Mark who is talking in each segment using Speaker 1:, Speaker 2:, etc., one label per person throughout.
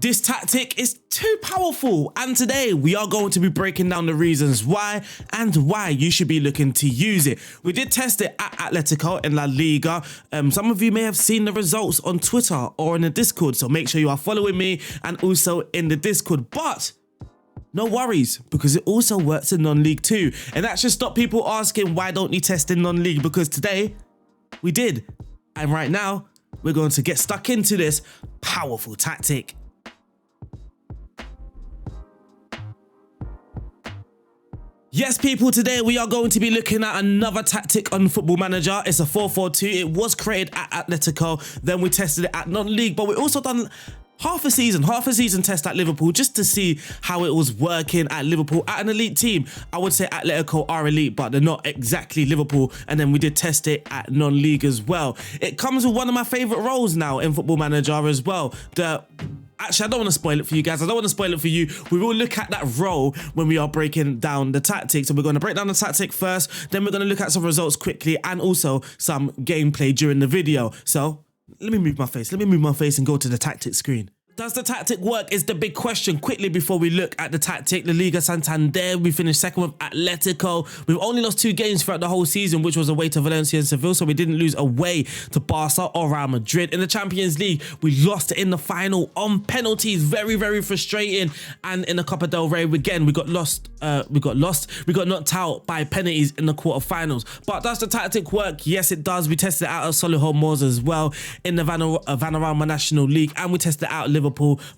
Speaker 1: This tactic is too powerful, and today we are going to be breaking down the reasons why and why you should be looking to use it. We did test it at Atletico in La Liga. Some of you may have seen the results on Twitter or in the Discord, so make sure you are following me and also in the Discord. But no worries, because it also works in non-league too. And that should stop people asking, why don't you test in non-league? Because today we did. And right now we're going to get stuck into this powerful tactic. Yes, people, today we are going to be looking at another tactic on Football Manager. It's a 4-4-2. It was created at Atletico. Then we tested it at non-league, but we also done half a season test at Liverpool just to see how it was working at Liverpool at an elite team. I would say Atletico are elite, but they're not exactly Liverpool. And then we did test it at non-league as well. It comes with one of my favorite roles now in Football Manager as well. Actually, I don't want to spoil it for you guys. I don't want to spoil it for you. We will look at that role when we are breaking down the tactics. So we're going to break down the tactic first. Then we're going to look at some results quickly and also some gameplay during the video. So let me move my face. Let me move my face and go to the tactic screen. Does the tactic work is the big question. Quickly before we look at the tactic, La Liga Santander, we finished second with Atletico. We've only lost 2 games throughout the whole season, which was away to Valencia and Seville, so we didn't lose away to Barca or Real Madrid. In the Champions League, we lost in the final on penalties. Very, very frustrating. And in the Copa del Rey, again, we got knocked out by penalties in the quarterfinals. But does the tactic work? Yes, it does. We tested it out at Solihull Moors as well in the Vanarama National League, and we tested it out at Liverpool,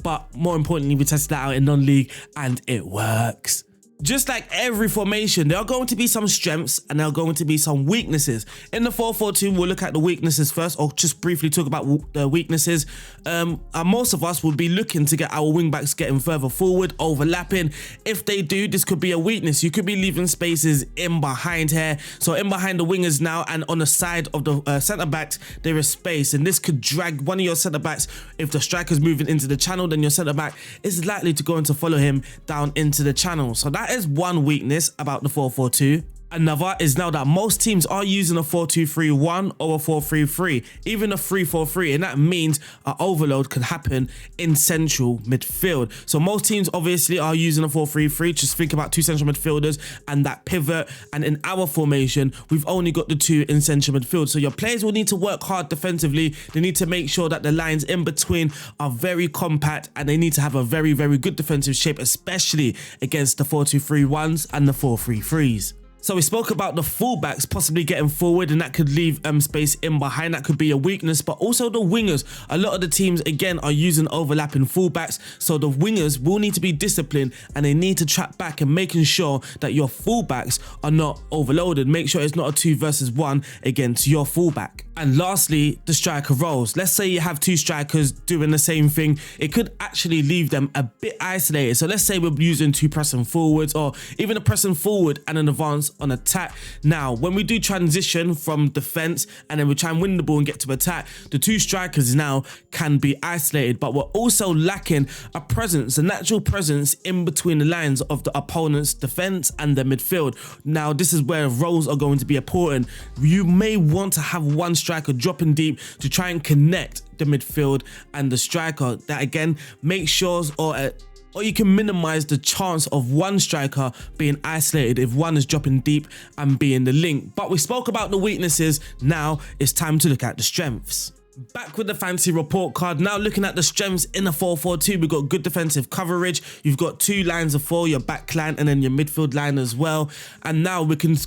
Speaker 1: but more importantly, we tested that out in non-league and it works. Just like every formation, there are going to be some strengths and there are going to be some weaknesses. In the 4-4-2, we'll look at the weaknesses first, or just briefly talk about the weaknesses. Most of us will be looking to get our wing backs getting further forward, overlapping. If they do, this could be a weakness. You could be leaving spaces in behind here. So in behind the wingers now, and on the side of the centre backs, there is space, and this could drag one of your centre backs. If the striker's moving into the channel, then your centre back is likely to go and to follow him down into the channel. So that is one weakness about the 4-4-2. Another is now that most teams are using a 4-2-3-1 or a 4-3-3, even a 3-4-3, and that means an overload can happen in central midfield. So most teams obviously are using a 4-3-3. Just think about 2 central midfielders and that pivot, and in our formation we've only got the 2 in central midfield. So your players will need to work hard defensively. They need to make sure that the lines in between are very compact, and they need to have a very, very good defensive shape, especially against the 4-2-3-1s and the 4-3-3s. So we spoke about the fullbacks possibly getting forward, and that could leave space in behind. That could be a weakness, but also the wingers. A lot of the teams, again, are using overlapping fullbacks. So the wingers will need to be disciplined, and they need to track back and making sure that your fullbacks are not overloaded. Make sure it's not a 2 versus 1 against your fullback. And lastly, the striker roles. Let's say you have 2 strikers doing the same thing. It could actually leave them a bit isolated. So let's say we're using 2 pressing forwards, or even a pressing forward and an advance on attack. Now, when we do transition from defense and then we try and win the ball and get to attack, the 2 strikers now can be isolated, but we're also lacking a presence, a natural presence in between the lines of the opponent's defense and the midfield. Now, this is where roles are going to be important. You may want to have 1 striker dropping deep to try and connect the midfield and the striker. That again makes sure, or you can minimize the chance of 1 striker being isolated if 1 is dropping deep and being the link. But we spoke about the weaknesses. Now it's time to look at the strengths. Back with the fancy report card. Now looking at the strengths in a 4-4-2, we've got good defensive coverage. You've got 2 lines of 4, your back line and then your midfield line as well. And now we can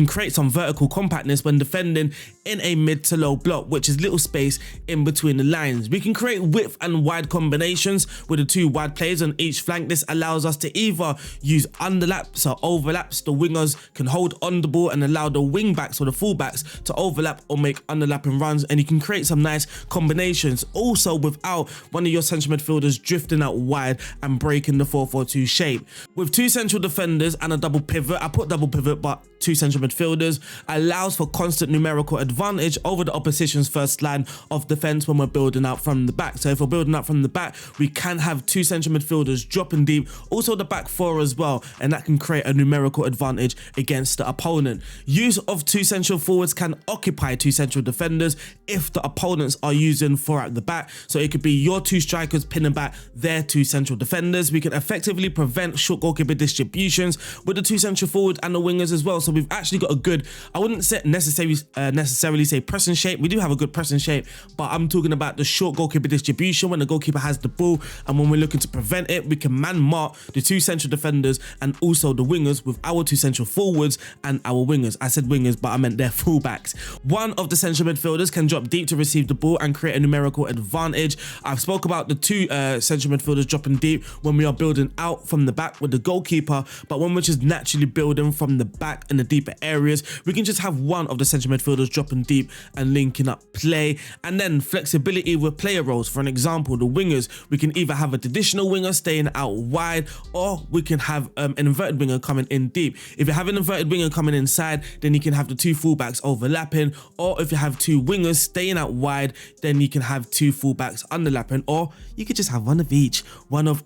Speaker 1: create some vertical compactness when defending in a mid to low block, which is little space in between the lines. We can create width and wide combinations with the 2 wide players on each flank. This allows us to either use underlaps or overlaps. The wingers can hold on the ball and allow the wing backs or the full backs to overlap or make underlapping runs, and you can create some nice combinations also without one of your central midfielders drifting out wide and breaking the 4-4-2 shape. With 2 central defenders and a double pivot, I put double pivot, but 2 central central midfielders allows for constant numerical advantage over the opposition's first line of defense when we're building out from the back. So if we're building out from the back, we can have 2 central midfielders dropping deep, also the back 4 as well, and that can create a numerical advantage against the opponent. Use of 2 central forwards can occupy 2 central defenders if the opponents are using 4 at the back. So it could be your 2 strikers pinning back their 2 central defenders. We can effectively prevent short goalkeeper distributions with the 2 central forwards and the wingers as well. So we've actually got a good, I wouldn't say necessarily say pressing shape. We do have a good pressing shape, but I'm talking about the short goalkeeper distribution when the goalkeeper has the ball, and when we're looking to prevent it, we can man mark the 2 central defenders and also the wingers with our 2 central forwards and our wingers. I said wingers, but I meant their fullbacks. One of the central midfielders can drop deep to receive the ball and create a numerical advantage. I've spoke about the 2 central midfielders dropping deep when we are building out from the back with the goalkeeper, but when we're just naturally building from the back in the deeper areas, we can just have one of the central midfielders dropping deep and linking up play. And then flexibility with player roles. For an example, the wingers, we can either have a traditional winger staying out wide, or we can have an inverted winger coming in deep. If you have an inverted winger coming inside, then you can have the 2 fullbacks overlapping, or if you have 2 wingers staying out wide, then you can have 2 fullbacks underlapping, or you could just have one of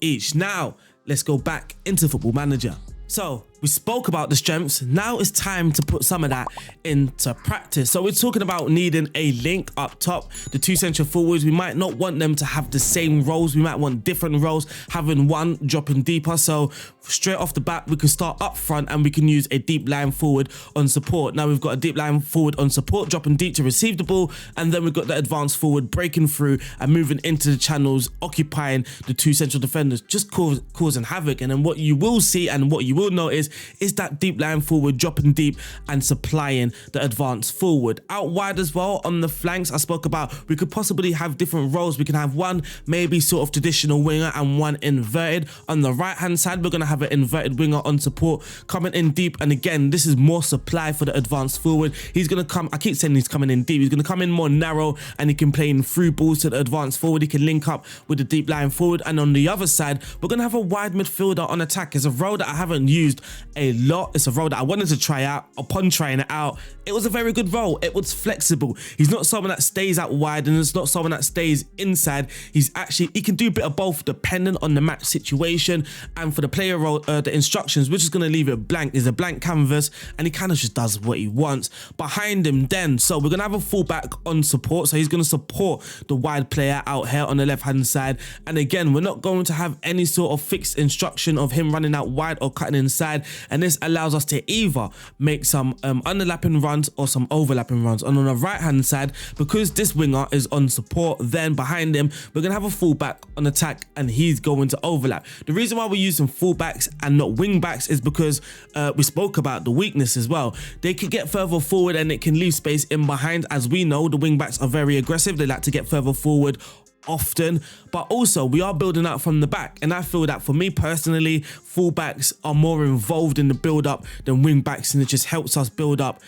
Speaker 1: each. Now, let's go back into Football Manager. So we spoke about the strengths. Now it's time to put some of that into practice. So we're talking about needing a link up top. The 2 central forwards, we might not want them to have the same roles. We might want different roles, having one dropping deeper. So straight off the bat, we can start up front and we can use a deep line forward on support. Now we've got a deep line forward on support, dropping deep to receive the ball. And then we've got the advanced forward breaking through and moving into the channels, occupying the 2 central defenders, just causing havoc. And then what you will see and what you will notice is that deep line forward dropping deep and supplying the advanced forward. Out wide as well on the flanks, I spoke about we could possibly have different roles. We can have one maybe sort of traditional winger and one inverted. On the right hand side, we're going to have an inverted winger on support coming in deep, and again, this is more supply for the advanced forward. He's going to come, I keep saying he's coming in deep, he's going to come in more narrow and he can play in through balls to the advanced forward. He can link up with the deep line forward, and on the other side, we're going to have a wide midfielder on attack. It's a role that I haven't used a lot. It's a role that I wanted to try out. Upon trying it out, it was a very good role. It was flexible. He's not someone that stays out wide and it's not someone that stays inside. He can do a bit of both depending on the match situation. And for the player role, the instructions, we're just going to leave it blank. There's a blank canvas and he kind of just does what he wants. Behind him then, so we're going to have a fullback on support. So he's going to support the wide player out here on the left hand side. And again, we're not going to have any sort of fixed instruction of him running out wide or cutting inside. And this allows us to either make some underlapping runs or some overlapping runs. And on the right hand side, because this winger is on support, then behind him we're gonna have a fullback on attack and he's going to overlap. The reason why we're using fullbacks and not wing backs is because we spoke about the weakness as well. They could get further forward and it can leave space in behind. As we know, the wing backs are very aggressive. They like to get further forward often, but also we are building out from the back, and I feel that for me personally, fullbacks are more involved in the build up than wing backs, and it just helps us build up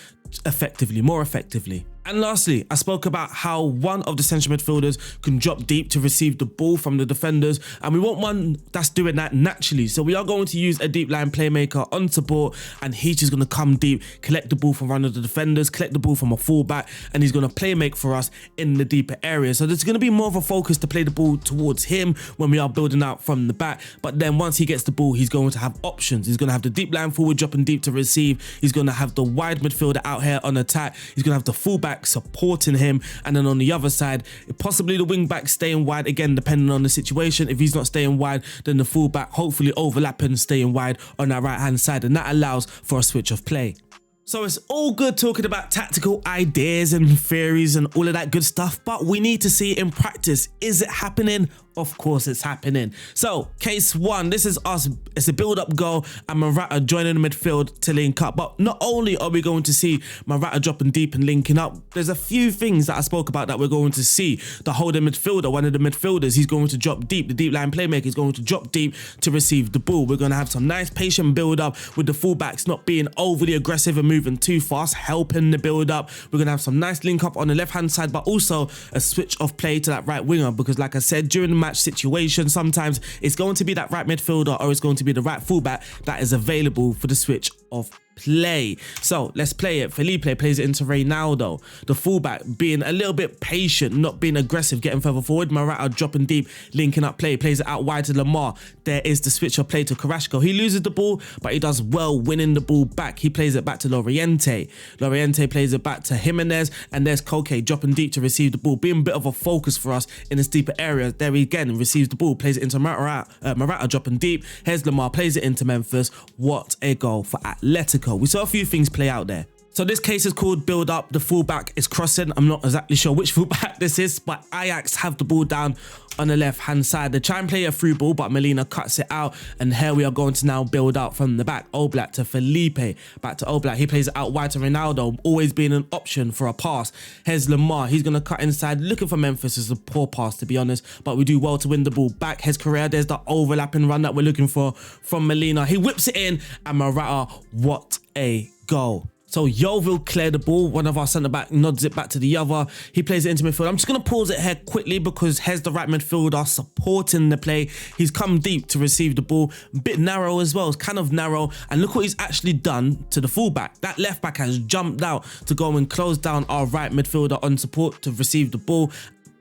Speaker 1: more effectively. And lastly, I spoke about how one of the central midfielders can drop deep to receive the ball from the defenders, and we want one that's doing that naturally. So we are going to use a deep line playmaker on support, and he's just going to come deep, collect the ball from one of the defenders, collect the ball from a fullback, and he's going to play make for us in the deeper area. So there's going to be more of a focus to play the ball towards him when we are building out from the back. But then once he gets the ball, he's going to have options. He's going to have the deep line forward dropping deep to receive. He's going to have the wide midfielder out here on attack. He's going to have the fullback supporting him, and then on the other side, possibly the wing back staying wide, again depending on the situation. If he's not staying wide, then the fullback hopefully overlapping, staying wide on that right hand side, and that allows for a switch of play. So it's all good talking about tactical ideas and theories and all of that good stuff, but we need to see it in practice. Is it happening? Of course it's happening. So case one, this is us. It's a build-up goal and Morata joining the midfield to link up. But not only are we going to see Morata dropping deep and linking up, there's a few things that I spoke about that we're going to see. The holding midfielder, one of the midfielders, he's going to drop deep. The deep line playmaker is going to drop deep to receive the ball. We're going to have some nice patient build-up with the fullbacks not being overly aggressive and moving too fast, helping the build-up. We're going to have some nice link-up on the left-hand side, but also a switch of play to that right winger, because like I said, during the match situation, sometimes it's going to be that right midfielder or it's going to be the right fullback that is available for the switch of play. So let's play it. Felipe plays it into Reynaldo. The fullback being a little bit patient, not being aggressive, getting further forward. Morata dropping deep, linking up play, plays it out wide to Lamar. There is the switch of play to Carrasco. He loses the ball, but he does well winning the ball back. He plays it back to Loriente. Loriente plays it back to Jimenez, and there's Koke dropping deep to receive the ball, being a bit of a focus for us in this deeper area. There he again receives the ball, plays it into Morata dropping deep. Here's Lamar, plays it into Memphis. What a goal for Atletico. We saw a few things play out there. So this case is called build up. The fullback is crossing. I'm not exactly sure which fullback this is, but Ajax have the ball down on the left hand side. They try and play a through ball, but Molina cuts it out, and here we are going to now build out from the back. Oblak to Felipe, back to Oblak. He plays it out wide to Reynaldo, always being an option for a pass. Here's Lamar. He's going to cut inside, looking for Memphis. It's a poor pass, to be honest, but we do well to win the ball back. Here's Corsair. There's the overlapping run that we're looking for from Molina. He whips it in, and Morata, what a goal. So Yeovil cleared the ball. One of our centre-back nods it back to the other. He plays it into midfield. I'm just going to pause it here quickly because here's the right midfielder supporting the play. He's come deep to receive the ball. A bit narrow as well. It's kind of narrow. And look what he's actually done to the fullback. That left-back has jumped out to go and close down our right midfielder on support to receive the ball.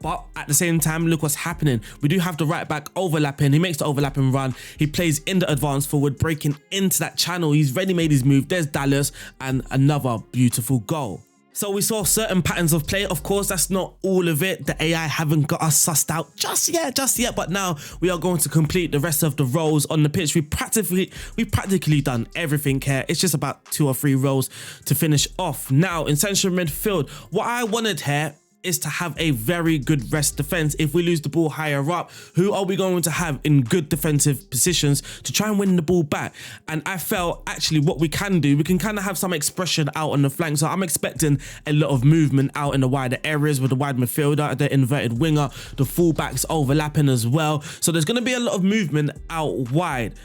Speaker 1: But at the same time, look what's happening. We do have the right back overlapping. He makes the overlapping run. He plays in the advance forward, breaking into that channel. He's already made his move. There's Dallas, and another beautiful goal. So we saw certain patterns of play. Of course, that's not all of it. The AI haven't got us sussed out just yet. But now we are going to complete the rest of the roles on the pitch. We've practically done everything here. It's just about 2 or 3 roles to finish off. Now, in central midfield, what I wanted here is to have a very good rest defense. If we lose the ball higher up, who are we going to have in good defensive positions to try and win the ball back? And I felt actually what we can do, we can kind of have some expression out on the flank. So I'm expecting a lot of movement out in the wider areas with the wide midfielder, the inverted winger, the fullbacks overlapping as well. So there's going to be a lot of movement out wide.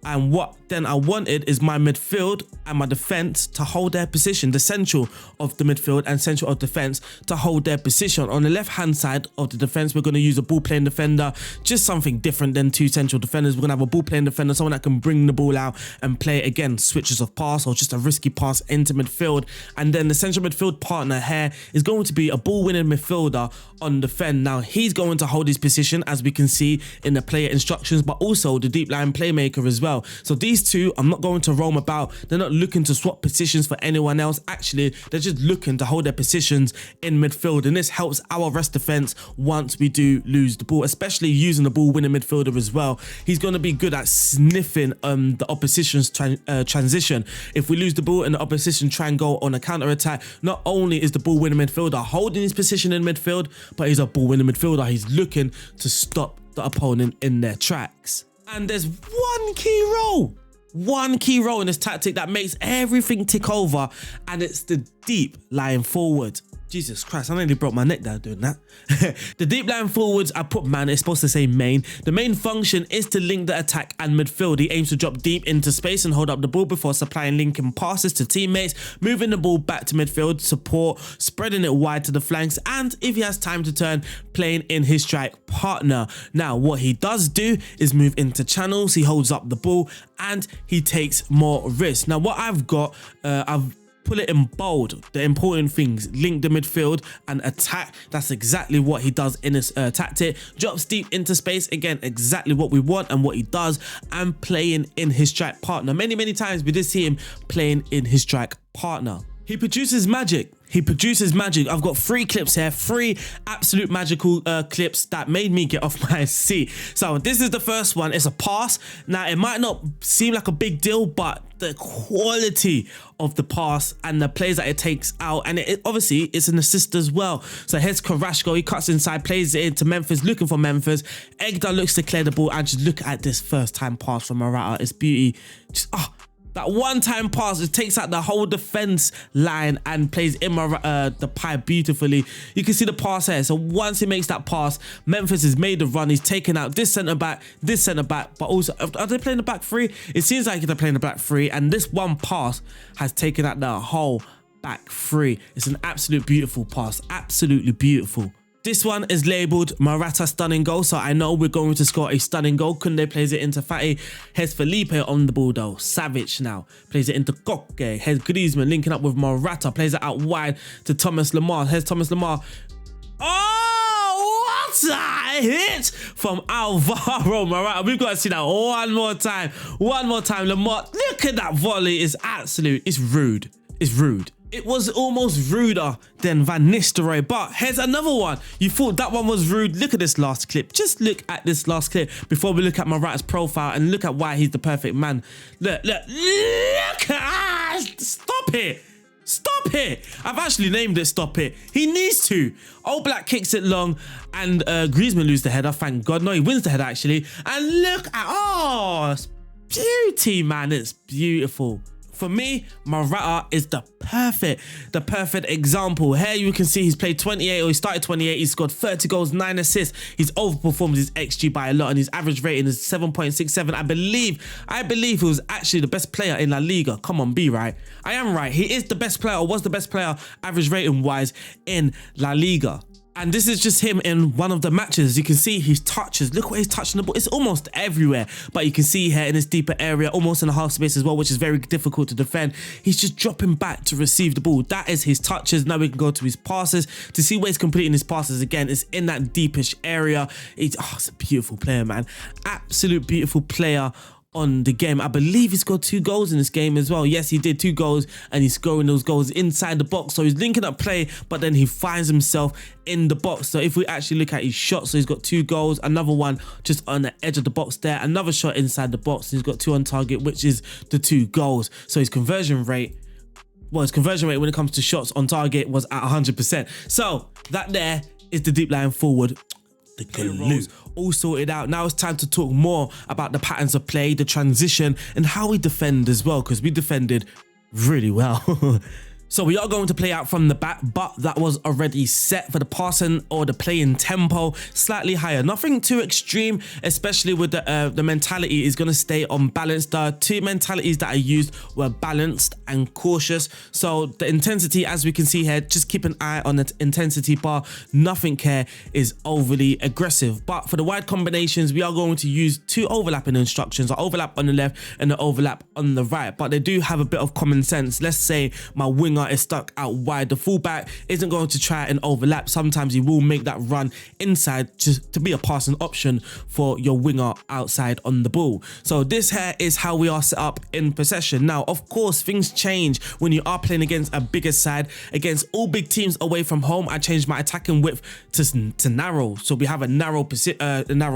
Speaker 1: And what then I wanted is my midfield and my defense to hold their position, the central of the midfield and central of defense to hold their position. On the left hand side of the defense, we're going to use a ball playing defender, just something different than 2 central defenders. We're going to have a ball playing defender, someone that can bring the ball out and play again, switches of pass or just a risky pass into midfield. And then the central midfield partner here is going to be a ball winning midfielder on defend. Now he's going to hold his position, as we can see in the player instructions, but also the deep line playmaker as well. So these two, I'm not going to roam about. They're not looking to swap positions for anyone else. Actually, they're just looking to hold their positions in midfield, and this helps our rest defense once we do lose the ball, especially using the ball winning midfielder as well. He's going to be good at sniffing the opposition's transition. If we lose the ball and the opposition try and go on a counter attack, not only is the ball winning midfielder holding his position in midfield, but he's a ball winning midfielder. He's looking to stop the opponent in their tracks. And there's one key role in this tactic that makes everything tick over, and it's the deep lying forward. Jesus Christ, I nearly broke my neck down doing that. The deep line forwards, I put man, it's supposed to say main. The main function is to link the attack and midfield. He aims to drop deep into space and hold up the ball before supplying linking passes to teammates, moving the ball back to midfield, support, spreading it wide to the flanks, and if he has time to turn, playing in his strike partner. Now, what he does do is move into channels, he holds up the ball, and he takes more risks. Now, what I've got, I've put it in bold, the important things: link the midfield and attack. That's exactly what he does in his tactic. Drops deep into space, again, exactly what we want and what he does, and playing in his strike partner. Many times we did see him playing in his strike partner. He produces magic. I've got 3 clips here, 3 absolute magical clips that made me get off my seat. So this is the first one. It's a pass. Now, it might not seem like a big deal, but the quality of the pass and the plays that it takes out, and it obviously it's an assist as well. So here's Carrasco, he cuts inside, plays it into Memphis, looking for Memphis. Egda looks to clear the ball, and just look at this first time pass from Morata. It's beauty. Just that one-time pass, it takes out the whole defense line and plays in the pipe beautifully. You can see the pass here. So once he makes that pass, Memphis has made the run. He's taken out this centre-back, but also, are they playing the back 3? It seems like they're playing the back 3, and this one pass has taken out the whole back 3. It's an absolute beautiful pass, absolutely beautiful. This one is labelled Morata stunning goal, so I know we're going to score a stunning goal. Koundé plays it into Fatty. Here's Felipe on the ball though. Savage now. Plays it into Koke. Here's Griezmann linking up with Morata. Plays it out wide to Thomas Lemar. Here's Thomas Lemar. Oh, what a hit from Alvaro Morata. We've got to see that one more time. One more time, Lemar. Look at that volley. It's absolute. It's rude. It's rude. It was almost ruder than Van Nistelrooy, but here's another one. You thought that one was rude. Look at this last clip. Just look at this last clip before we look at Morata's profile and look at why he's the perfect man. Look. Stop it. Stop it. I've actually named it Stop It. He needs to. Oblak kicks it long and Griezmann loses the header. Thank God. No, he wins the header actually. And look at, it's beauty, man. It's beautiful. For me, Morata is the perfect example. Here you can see he's played 28, or he started 28. He's scored 30 goals, 9 assists. He's overperformed his XG by a lot, and his average rating is 7.67. I believe he was actually the best player in La Liga. Come on, be right. I am right. He is the best player, or was the best player average rating wise in La Liga. And this is just him in one of the matches. You can see his touches. Look where he's touching the ball. It's almost everywhere. But you can see here in this deeper area, almost in the half space as well, which is very difficult to defend. He's just dropping back to receive the ball. That is his touches. Now we can go to his passes to see where he's completing his passes again. It's in that deepish area. It's a beautiful player, man. Absolute beautiful player on the game. I believe he scored 2 goals in this game as well. Yes, he did 2 goals, and he's scoring those goals inside the box. So he's linking up play, but then he finds himself in the box. So if we actually look at his shots, so he's got 2 goals, another one just on the edge of the box there, another shot inside the box. He's got 2 on target, which is the 2 goals. So his conversion rate when it comes to shots on target was at 100%. So that there is the deep line forward. The glue all sorted out. Now it's time to talk more about the patterns of play, the transition, and how we defend as well, because we defended really well. So we are going to play out from the back, but that was already set for the passing or the playing tempo slightly higher. Nothing too extreme, especially with the mentality is going to stay on balance. The 2 mentalities that I used were balanced and cautious. So the intensity, as we can see here, just keep an eye on the intensity bar. Nothing here is overly aggressive. But for the wide combinations, we are going to use 2 overlapping instructions, an overlap on the left and an overlap on the right. But they do have a bit of common sense. Let's say my winger is stuck out wide. The fullback isn't going to try and overlap. Sometimes he will make that run inside just to be a passing option for your winger outside on the ball. So this here is how we are set up in possession. Now, of course, things change when you are playing against a bigger side. Against all big teams away from home, I changed my attacking width to narrow. So we have a narrow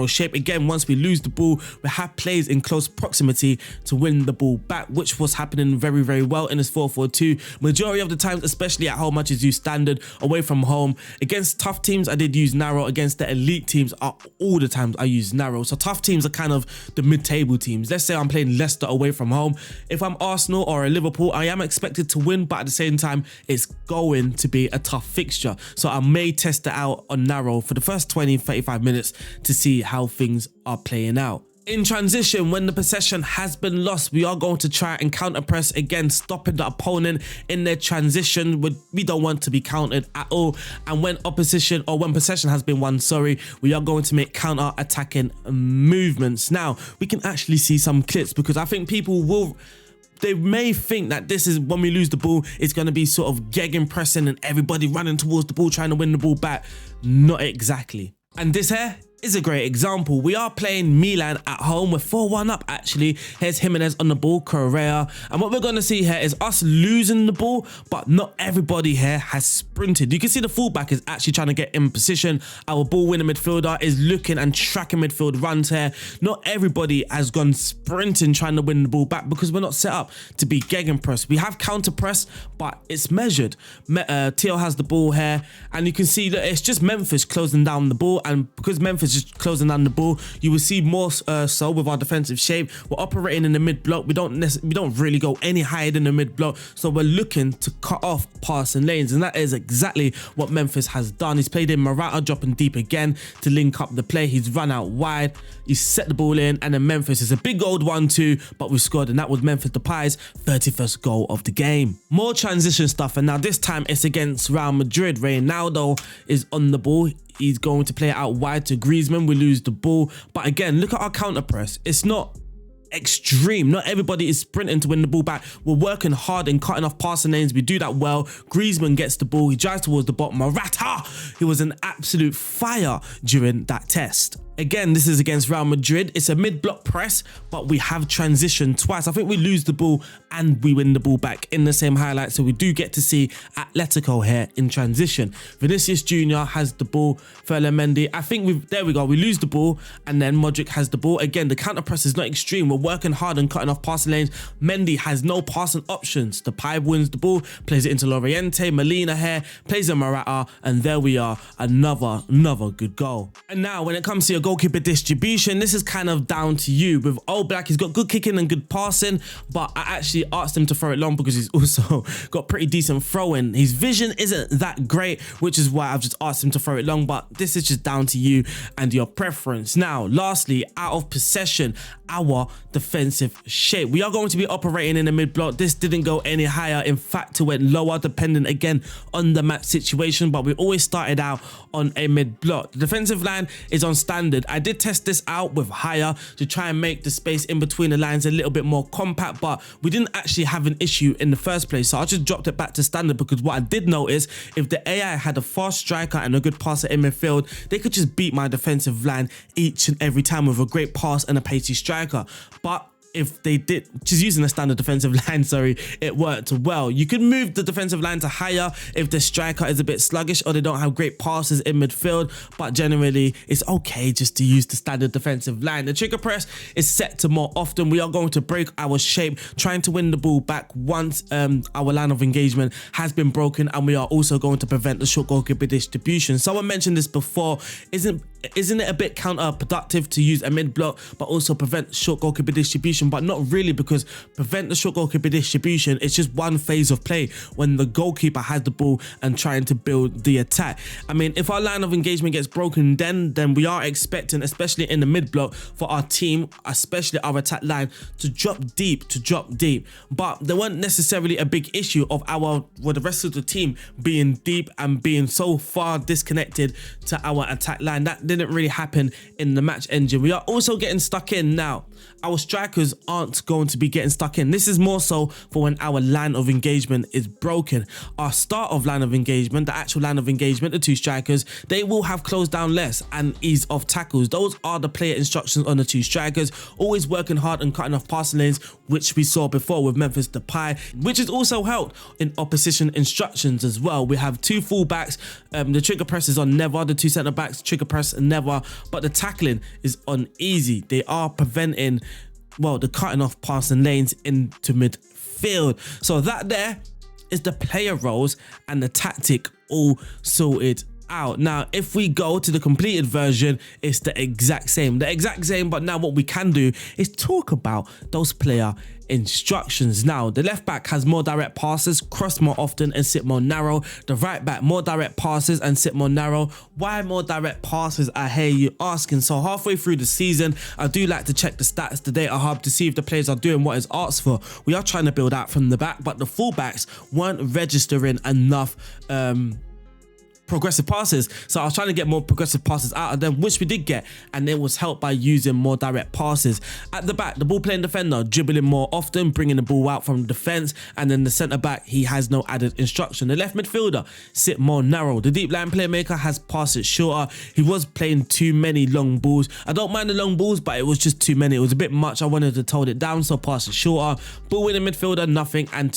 Speaker 1: shape. Again, once we lose the ball, we have plays in close proximity to win the ball back, which was happening very, very well in this 4-4-2. Majority of the times, especially at home, I just use standard. Away from home, against tough teams, I did use narrow. Against the elite teams, all the times I use narrow. So tough teams are kind of the mid-table teams. Let's say I'm playing Leicester away from home. If I'm Arsenal or a Liverpool, I am expected to win, but at the same time, it's going to be a tough fixture. So I may test it out on narrow for the first 20-35 minutes to see how things are playing out. In transition, when the possession has been lost, we are going to try and counter press again, stopping the opponent in their transition. We don't want to be countered at all. And when possession has been won, we are going to make counter attacking movements. Now we can actually see some clips, because I think they may think that this is when we lose the ball, it's going to be sort of gegenpressing and everybody running towards the ball, trying to win the ball back. Not exactly. And this here is a great example. We are playing Milan at home. We're 4-1 up actually. Here's Jimenez on the ball, Corsair. And what we're going to see here is us losing the ball, but not everybody here has sprinted. You can see the fullback is actually trying to get in position. Our ball winning midfielder is looking and tracking midfield runs here. Not everybody has gone sprinting trying to win the ball back, because we're not set up to be gegenpress. We have counter press, but it's measured. Theo has the ball here, and you can see that it's just Memphis closing down the ball. And because Memphis just closing down the ball, you will see more so with our defensive shape. We're operating in the mid block. We don't really go any higher than the mid block, so we're looking to cut off passing lanes, and that is exactly what Memphis has done. He's played in Morata dropping deep again to link up the play. He's run out wide, he's set the ball in, and then Memphis is a big old 1-2, but we scored, and that was Memphis Depay's 31st goal of the game. More transition stuff, and now this time it's against Real Madrid. Ronaldo is on the ball. He's going to play it out wide to Griezmann. We lose the ball. But again, look at our counter press. It's not extreme. Not everybody is sprinting to win the ball back. We're working hard and cutting off passing lanes. We do that well. Griezmann gets the ball. He drives towards the bottom. Morata, he was an absolute fire during that test. Again, this is against Real Madrid. It's a mid-block press, but we have transitioned twice. I think we lose the ball and we win the ball back in the same highlight. So we do get to see Atletico here in transition. Vinicius Jr. has the ball. Ferland Mendy. I think there we go. We lose the ball and then Modric has the ball. Again, the counter press is not extreme. We're working hard and cutting off passing lanes. Mendy has no passing options. The Pipe wins the ball, plays it into Loriente. Molina here, plays a Morata, and there we are. Another good goal. And now when it comes to your goalkeeper distribution, this is kind of down to you. With Old Black, he's got good kicking and good passing, but I actually asked him to throw it long because he's also got pretty decent throwing. His vision isn't that great, which is why I've just asked him to throw it long, but this is just down to you and your preference. Now, lastly, out of possession, our defensive shape. We are going to be operating in the mid block. This didn't go any higher. In fact, it went lower, depending again on the match situation, but we always started out on a mid block. The defensive line is on standard. I did test this out with higher to try and make the space in between the lines a little bit more compact, but we didn't actually have an issue in the first place. So I just dropped it back to standard because what I did notice, if the AI had a fast striker and a good passer in midfield, they could just beat my defensive line each and every time with a great pass and a pacey striker. But if they did, just using a standard defensive line, sorry, it worked well. You could move the defensive line to higher if the striker is a bit sluggish or they don't have great passes in midfield, but generally it's okay just to use the standard defensive line. The trigger press is set to more often. We are going to break our shape, trying to win the ball back once our line of engagement has been broken, and we are also going to prevent the short goalkeeper distribution. Someone mentioned this before, isn't it a bit counterproductive to use a mid block but also prevent short goalkeeper distribution? But not really, because prevent the short goalkeeper distribution, it's just one phase of play when the goalkeeper has the ball and trying to build the attack. I mean, if our line of engagement gets broken, then we are expecting, especially in the mid block, for our team, especially our attack line, to drop deep. But there weren't necessarily a big issue of the rest of the team being deep and being so far disconnected to our attack line. That didn't really happen in the match engine. We are also getting stuck in now. Our strikers aren't going to be getting stuck in. This is more so for when our line of engagement is broken. Our start of line of engagement, the actual line of engagement, the two strikers, they will have closed down less and ease off tackles. Those are the player instructions on the two strikers. Always working hard and cutting off passing lanes, which we saw before with Memphis Depay, which has also helped in opposition instructions as well. We have two fullbacks. The trigger press is on never. The two centre backs, trigger press never. But the tackling is on easy. They are preventing, well, the cutting off passing lanes into midfield. So that there is the player roles and the tactic all sorted out. Now, if we go to the completed version, it's the exact same, but now what we can do is talk about those player instructions. Now, the left back has more direct passes, cross more often and sit more narrow. The right back, more direct passes and sit more narrow. Why more direct passes, I hear you asking? So halfway through the season, I do like to check the stats, the data hub, to see if the players are doing what is asked for. We are trying to build out from the back, but the fullbacks weren't registering enough progressive passes, so I was trying to get more progressive passes out of them, which we did get, and it was helped by using more direct passes. At the back, the ball playing defender dribbling more often, bringing the ball out from the defense, and then the centre back, he has no added instruction. The left midfielder sit more narrow. The deep line playmaker has passed it shorter. He was playing too many long balls. I don't mind the long balls, but it was just too many. It was a bit much. I wanted to tone it down, so pass it shorter. Ball winning midfielder, nothing, and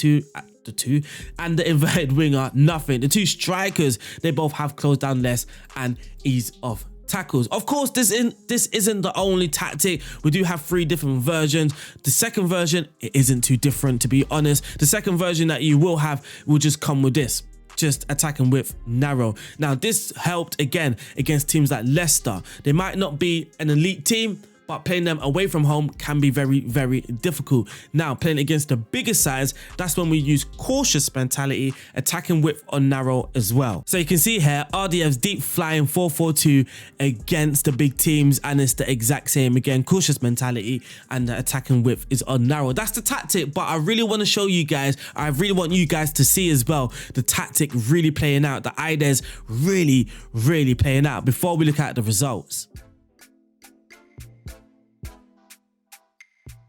Speaker 1: the inverted winger, nothing. The two strikers, they both have closed down less and ease off tackles. Of course, this isn't the only tactic. We do have 3 different versions. The second version, it isn't too different, to be honest. The second version that you will have will just come with this, just attacking width narrow. Now, this helped again against teams like Leicester. They might not be an elite team, but playing them away from home can be very, very difficult. Now, playing against the bigger sides, that's when we use cautious mentality, attacking width on narrow as well. So you can see here, RDF's deep flying 4-4-2 against the big teams, and it's the exact same again, cautious mentality, and the attacking width is on narrow. That's the tactic, but I really want to show you guys, I really want you guys to see as well, the tactic really playing out, the ideas really, really playing out before we look at the results.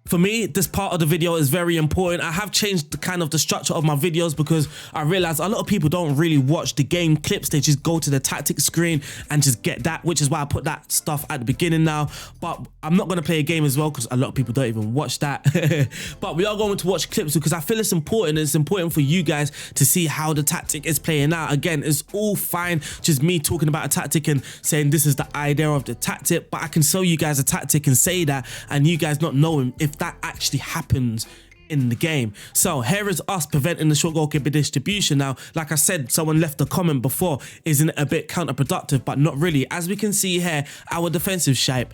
Speaker 1: For me, this part of the video is very important. I have changed the structure of my videos because I realized a lot of people don't really watch the game clips. They just go to the tactics screen and just get that, which is why I put that stuff at the beginning now. But I'm not going to play a game as well because a lot of people don't even watch that. But we are going to watch clips because I feel it's important. It's important for you guys to see how the tactic is playing out. Again, it's all fine just me talking about a tactic and saying this is the idea of the tactic, but I can show you guys a tactic and say that, and you guys not knowing if that actually happens in the game. So here is us preventing the short goalkeeper distribution. Now, like I said, someone left a comment before, isn't it a bit counterproductive? But not really. As we can see here, our defensive shape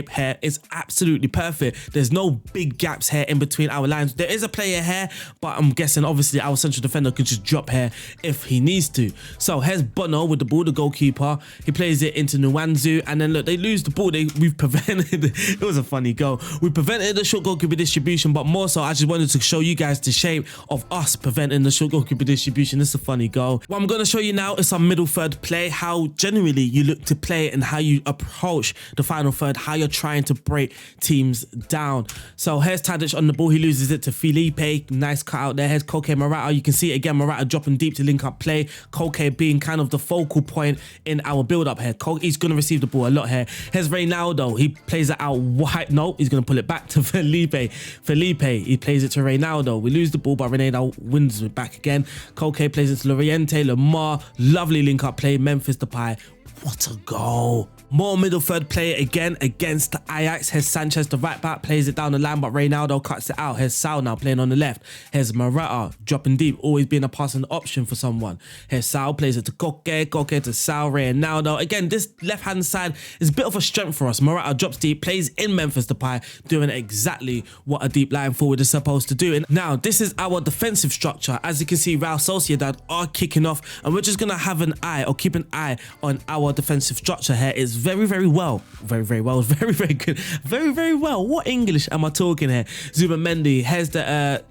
Speaker 1: here is absolutely perfect. There's no big gaps here in between our lines. There is a player here, but I'm guessing obviously our central defender could just drop here if he needs to. So here's Bono with the ball, the goalkeeper. He plays it into Nwanzu, and then look, they lose the ball. We've prevented, it was a funny goal. We prevented the short goalkeeper distribution, but more so I just wanted to show you guys the shape of us preventing the short goalkeeper distribution. It's a funny goal. What I'm going to show you now is some middle third play, how generally you look to play and how you approach the final third, how you're trying to break teams down. So here's Tadic on the ball. He loses it to Felipe. Nice cut out there. Here's Koke Morata. You can see it again, Morata dropping deep to link up play. Koke being kind of the focal point in our build up here. He's going to receive the ball a lot here. Here's Reynaldo. He plays it out wide. No, he's going to pull it back to Felipe. He plays it to Reynaldo. We lose the ball, but Reynaldo wins it back again. Koke plays it to Loriente. Lamar. Lovely link up play. Memphis Depay. What a goal. More middle third play again against the Ajax. Here's Sanchez, the right back, plays it down the line, but Reynaldo cuts it out. Here's Sal now playing on the left. Here's Morata dropping deep, always being a passing option for someone. Here's Sal, plays it to Koke to Sal, Reynaldo. Again, this left-hand side is a bit of a strength for us. Morata drops deep, plays in Memphis Depay, doing exactly what a deep line forward is supposed to do. And now, this is our defensive structure. As you can see, Real Sociedad are kicking off, and we're just going to have an eye, or keep an eye on our defensive structure here. It's very, very well. Very, very well. Very, very good. Very, very well. What English am I talking here? Zubimendi. Here's the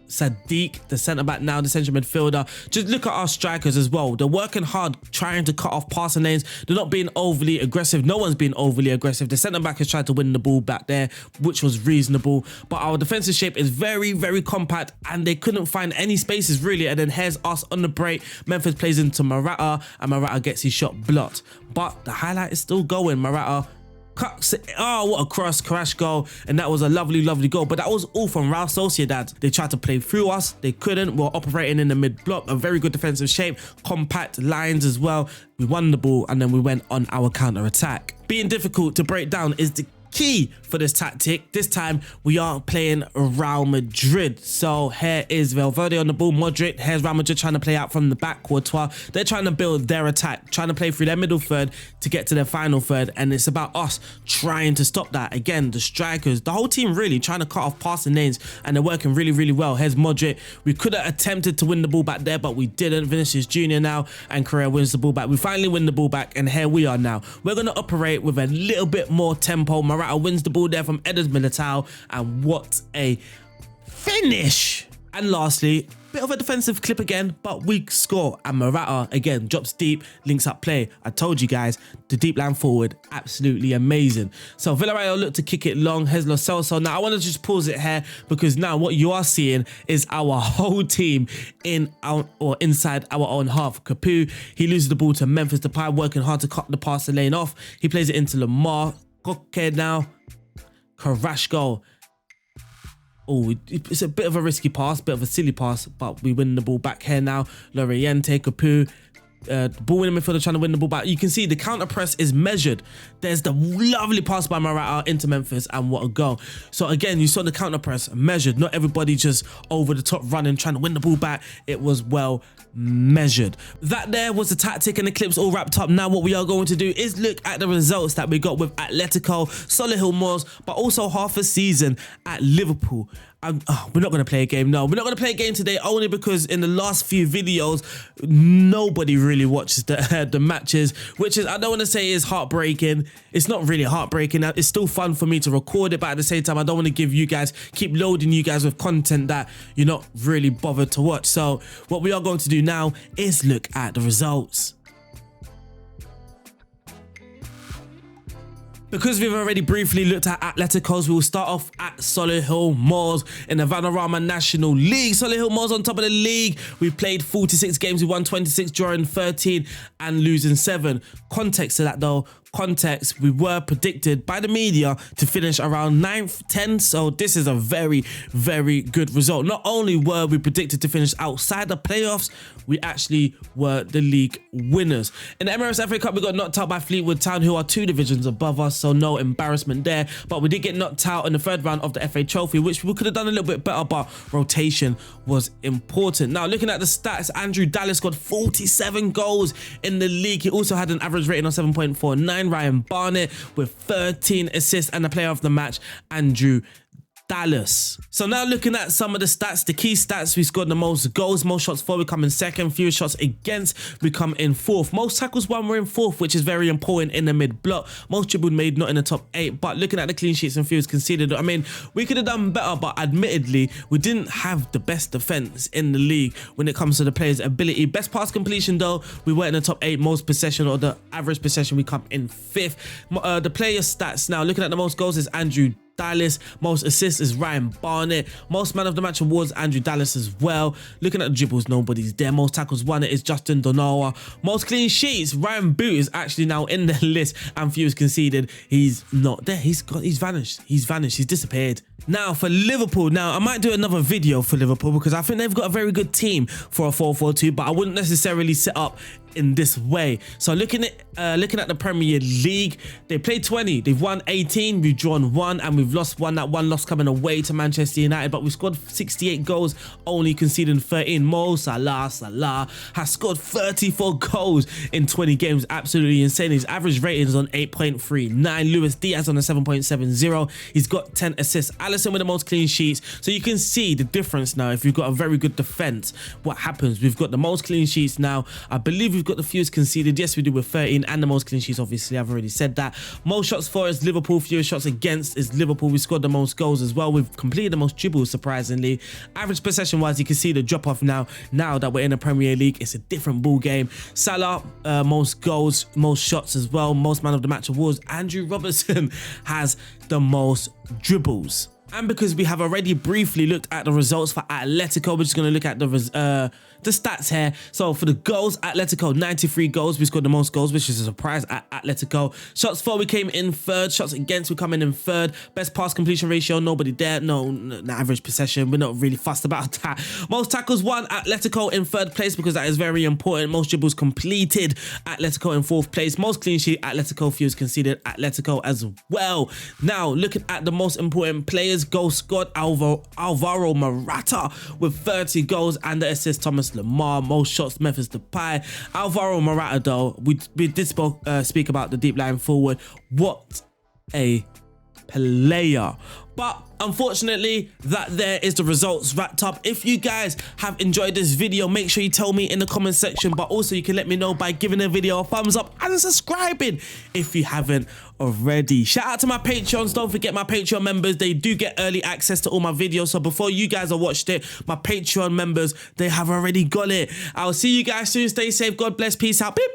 Speaker 1: Sadiq, the centre-back now, the central midfielder. Just look at our strikers as well. They're working hard, trying to cut off passing lanes. They're not being overly aggressive. No one's being overly aggressive. The centre-back has tried to win the ball back there, which was reasonable. But our defensive shape is very, very compact, and they couldn't find any spaces, really. And then here's us on the break. Memphis plays into Morata, and Morata gets his shot blocked. But the highlight is still going. Morata cuts it. Oh, what a crash goal. And that was a lovely, lovely goal. But that was all from Real Sociedad. They tried to play through us. They couldn't. We're operating in the mid-block. A very good defensive shape. Compact lines as well. We won the ball, and then we went on our counter-attack. Being difficult to break down is the key for this tactic. This time we are playing Real Madrid. So here is Valverde on the ball, Modric. Here's Real Madrid trying to play out from the back, Courtois. They're trying to build their attack, trying to play through their middle third to get to their final third, and it's about us trying to stop that. Again, the strikers, the whole team really trying to cut off passing lanes, and they're working really, really well. Here's Modric. We could have attempted to win the ball back there, but we didn't. Vinicius Jr. now, and Corsair wins the ball back. We finally win the ball back, and here we are now. We're going to operate with a little bit more tempo. Morata wins the ball there from Eder Militao, and what a finish. And lastly, bit of a defensive clip again, but we score, and Morata again drops deep, links up play. I told you guys, the deep line forward, absolutely amazing. So Villarreal look to kick it long. Here's Lo Celso. Now I want to just pause it here, because now what you are seeing is our whole team in our, or inside our own half. Capu, he loses the ball to Memphis Depay, working hard to cut the passing lane off. He plays it into Lamar. Koke now. Carrasco. Oh, it's a bit of a risky pass, bit of a silly pass, but we win the ball back here now. Loriente, Capu. ball winning midfielder trying to win the ball back. You can see the counter press is measured. There's the lovely pass by Morata into Memphis, and what a goal. So again, you saw the counter press measured. Not everybody just over the top running trying to win the ball back. It was well measured. That there was the tactic and the clips all wrapped up. Now what we are going to do is look at the results that we got with Atletico, Solihull Moors, but also half a season at Liverpool. We're not going to play a game. No, we're not going to play a game today, only because in the last few videos, nobody really watches the matches, which is, I don't want to say is heartbreaking. It's not really heartbreaking. It's still fun for me to record it, but at the same time, I don't want to give you guys, keep loading you guys with content that you're not really bothered to watch. So what we are going to do now is look at the results. Because we've already briefly looked at Atleticos, we will start off at Solihull Moors in the Vanarama National League. Solihull Moors on top of the league. We played 46 games, we won 26, drawing 13 and losing 7. Context to that though, context, we were predicted by the media to finish around 9th, 10th, so this is a very, very good result. Not only were we predicted to finish outside the playoffs, we actually were the league winners. In the Emirates FA Cup, we got knocked out by Fleetwood Town, who are 2 divisions above us, so no embarrassment there, but we did get knocked out in the 3rd round of the FA Trophy, which we could have done a little bit better, but rotation was important. Now, looking at the stats, Andrew Dallas scored 47 goals in the league. He also had an average rating of 7.49. Ryan Barnett with 13 assists, and the player of the match, Andrew Dallas. So now looking at some of the stats, the key stats, we scored the most goals, most shots for, we come in 2nd, fewest shots against, we come in 4th. Most tackles won, we're in 4th, which is very important in the mid block. Most dribbled made, not in the top 8, but looking at the clean sheets and fewest conceded, I mean, we could have done better, but admittedly, we didn't have the best defense in the league when it comes to the players' ability. Best pass completion though, we were in the top 8, most possession, or the average possession, we come in 5th. The player stats now, looking at the most goals is Andrew Dallas, most assists is Ryan Barnett, most man of the match awards Andrew Dallas as well. Looking at the dribbles, nobody's there. Most tackles won it is Justin Donawa. Most clean sheets, Ryan Boot is actually now in the list, and fewest conceded, he's not there. He's vanished. He's disappeared. Now for Liverpool, now I might do another video for Liverpool because I think they've got a very good team for a 4-4-2, but I wouldn't necessarily set up in this way. So looking at the Premier League, they played 20, they've won 18, we've drawn 1, and we've lost 1. That 1 loss coming away to Manchester United, but we scored 68 goals, only conceding 13. Mo Salah has scored 34 goals in 20 games, absolutely insane. His average rating is on 8.39. Luis Diaz on a 7.70. He's got 10 assists. Alisson with the most clean sheets. So you can see the difference now. If you've got a very good defense, what happens? We've got the most clean sheets now. I believe we've got the fewest conceded. Yes, we do with 13, and the most clean sheets, obviously, I've already said that. Most shots for is Liverpool, fewest shots against is Liverpool. We scored the most goals as well. We've completed the most dribbles, surprisingly. Average possession wise, you can see the drop off now that we're in the Premier League. It's a different ball game. Salah, most goals, most shots as well, most man of the match awards. Andrew Robertson has the most dribbles. And because we have already briefly looked at the results for Atletico, we're just going to look at the stats here. So for the goals, Atletico, 93 goals. We scored the most goals, which is a surprise at Atletico. Shots for, we came in 3rd. Shots against, we come in 3rd. Best pass completion ratio, nobody there. No average possession. We're not really fussed about that. Most tackles won, Atletico in 3rd place, because that is very important. Most dribbles completed, Atletico in 4th place. Most clean sheet, Atletico. Fewest conceded, Atletico as well. Now, looking at the most important players, goals scored, Alvaro Morata with 30 goals, and the assist, Thomas Lemar. Most shots, Memphis Depay. Alvaro Morata though, we did speak about the deep line forward. What a player. But unfortunately, that there is the results wrapped up. If you guys have enjoyed this video, make sure you tell me in the comment section, but also you can let me know by giving the video a thumbs up and subscribing if you haven't already. Shout out to my Patreons. Don't forget my Patreon members, they do get early access to all my videos. So before you guys have watched it, my Patreon members, they have already got it. I'll see you guys soon. Stay safe. God bless. Peace out. Beep.